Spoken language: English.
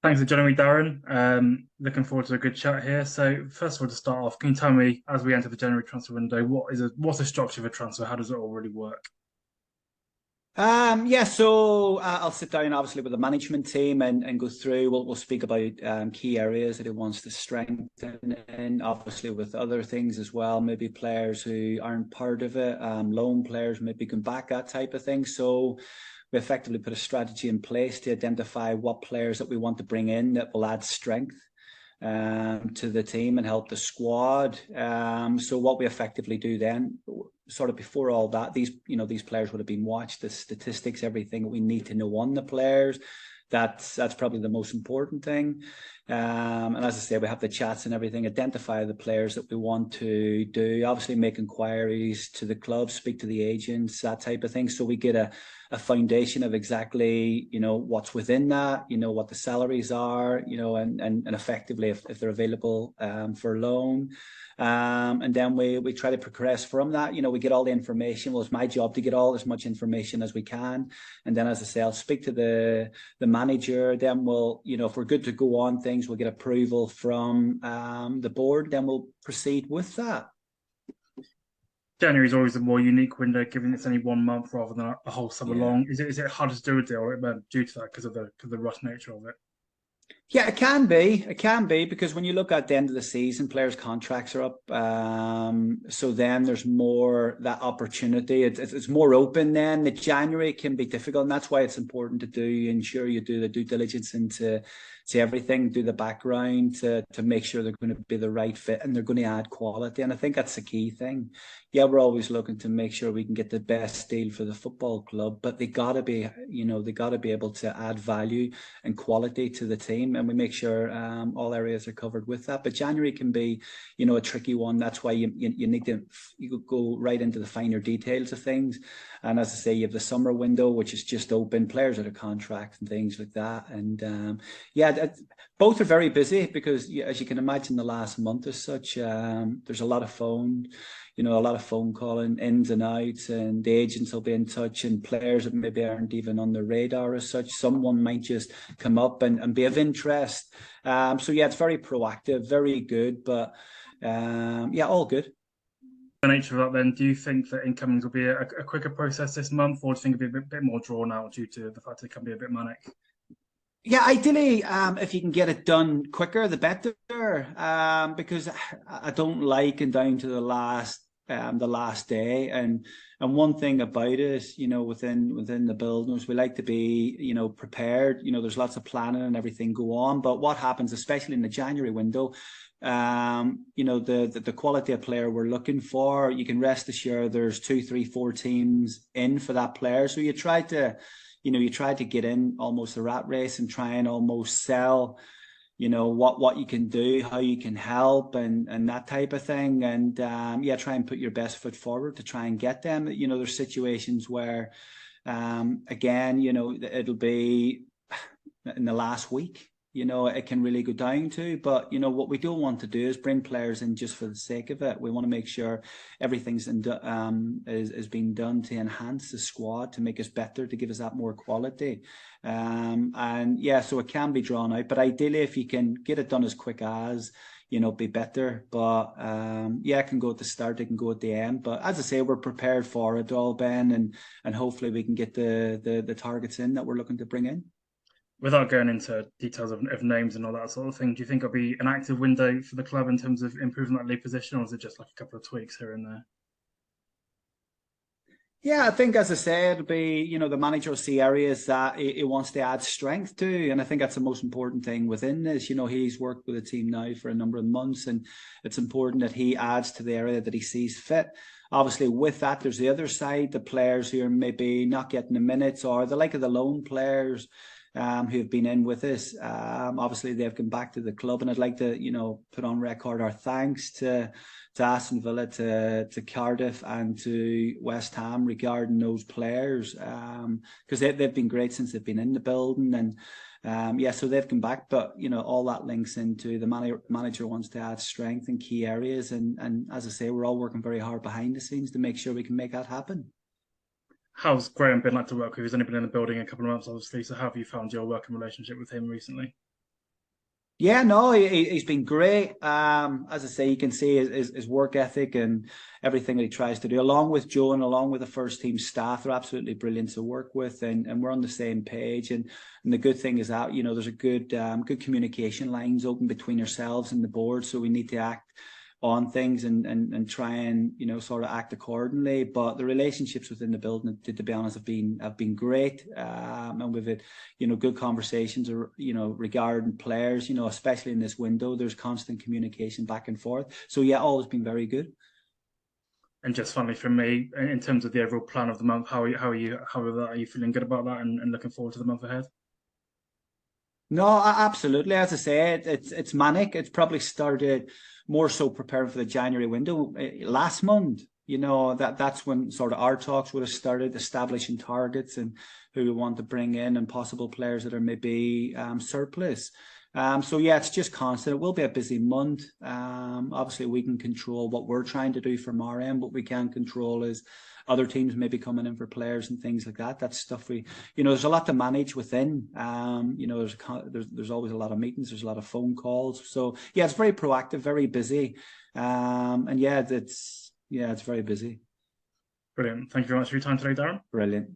Thanks for joining me, Darren. Looking forward to a good chat here. So, first of all, to start off, can you tell me, as we enter the January transfer window, what's the structure of a transfer? How does it all really work? I'll sit down obviously with the management team and go through. We'll speak about key areas that he wants to strengthen, and obviously with other things as well. Maybe players who aren't part of it, loan players maybe come back, that type of thing. So we effectively put a strategy in place to identify what players that we want to bring in that will add strength to the team and help the squad. So what we effectively do then, sort of before all that, these players would have been watched, the statistics, everything we need to know on the players. That's probably the most important thing. And as I say, we have the chats and everything, identify the players that we want to do, obviously make inquiries to the club, speak to the agents, that type of thing. So we get a foundation of exactly, what's within that, what the salaries are, and effectively if they're available for loan. And then we try to progress from that. We get all the information. Well, it's my job to get all as much information as we can. And then, as I say, I'll speak to the manager. Then we'll, if we're good to go on things, we'll get approval from the board. Then we'll proceed with that. January is always a more unique window, given it's only 1 month rather than a whole summer Yeah. long. Is it harder to do a deal due to that because of the rush nature of it? Yeah, it can be. It can be because when you look at the end of the season, players' contracts are up. So then there's more that opportunity. It's more open then. The January can be difficult, and that's why it's important to ensure you do the due diligence into everything, do the background to make sure they're going to be the right fit and they're going to add quality. And I think that's the key thing. Yeah, we're always looking to make sure we can get the best deal for the football club, but they gotta be, they gotta be able to add value and quality to the team, and we make sure all areas are covered with that. But January can be, a tricky one. That's why you need to go right into the finer details of things. And as I say, you have the summer window, which is just open, players out of contract and things like that. And both are very busy because, as you can imagine, the last month as such, there's a lot of phone calling, ins and outs, and the agents will be in touch, and players that maybe aren't even on the radar as such. Someone might just come up and be of interest. So yeah, it's very proactive, very good, but all good. The nature of that, then, do you think that incomings will be a quicker process this month, or do you think it'll be a bit more drawn out due to the fact it can be a bit manic? Yeah, ideally, if you can get it done quicker, the better. Because I don't like and down to the last day. And one thing about it, within the buildings, we like to be, prepared. There's lots of planning and everything go on. But what happens, especially in the January window, the quality of player we're looking for, you can rest assured there's 2, 3, 4 teams in for that player. So you try to get in almost a rat race and try and almost sell, what you can do, how you can help, and that type of thing. And try and put your best foot forward to try and get them. There's situations where, again, it'll be in the last week. It can really go down to. But what we don't want to do is bring players in just for the sake of it. We want to make sure everything's is being done to enhance the squad, to make us better, to give us that more quality. So it can be drawn out. But ideally, if you can get it done as quick as, be better. But it can go at the start, it can go at the end. But as I say, we're prepared for it all, Ben, and hopefully we can get the targets in that we're looking to bring in. Without going into details of names and all that sort of thing, do you think it'll be an active window for the club in terms of improving that league position, or is it just like a couple of tweaks here and there? Yeah, I think, as I said, it'll be, the manager will see areas that he wants to add strength to. And I think that's the most important thing within this. He's worked with the team now for a number of months, and it's important that he adds to the area that he sees fit. Obviously, with that, there's the other side, the players who are maybe not getting the minutes, or the like of the loan players who have been in with us. Obviously, they've come back to the club, and I'd like to, put on record our thanks to Aston Villa, to Cardiff, and to West Ham regarding those players, because they've been great since they've been in the building. And so they've come back, but all that links into the manager wants to add strength in key areas, and as I say, we're all working very hard behind the scenes to make sure we can make that happen. How's Graham been like to work with? He's only been in the building a couple of months, obviously. So how have you found your working relationship with him recently? Yeah, no, he's been great. As I say, you can see his work ethic and everything that he tries to do, along with Joe and along with the first team staff. They're absolutely brilliant to work with, and we're on the same page. And the good thing is that there's a good communication lines open between yourselves and the board. So we need to act on things and try and sort of act accordingly. But the relationships within the building, to be honest, have been great, and we've had good conversations regarding players, especially in this window. There's constant communication back and forth. So yeah, always been very good. And just finally from me, in terms of the overall plan of the month, are you feeling good about that and looking forward to the month ahead? No, absolutely. As I say, it's manic. It's probably started more so preparing for the January window last month. That's when sort of our talks would have started, establishing targets and who we want to bring in and possible players that are maybe surplus. So yeah, it's just constant. It will be a busy month. Obviously, we can control what we're trying to do from our end. What we can't control is other teams maybe coming in for players and things like that. That's stuff there's a lot to manage within. There's always a lot of meetings. There's a lot of phone calls. So yeah, it's very proactive, very busy. And yeah, it's very busy. Brilliant. Thank you very much for your time today, Darren. Brilliant.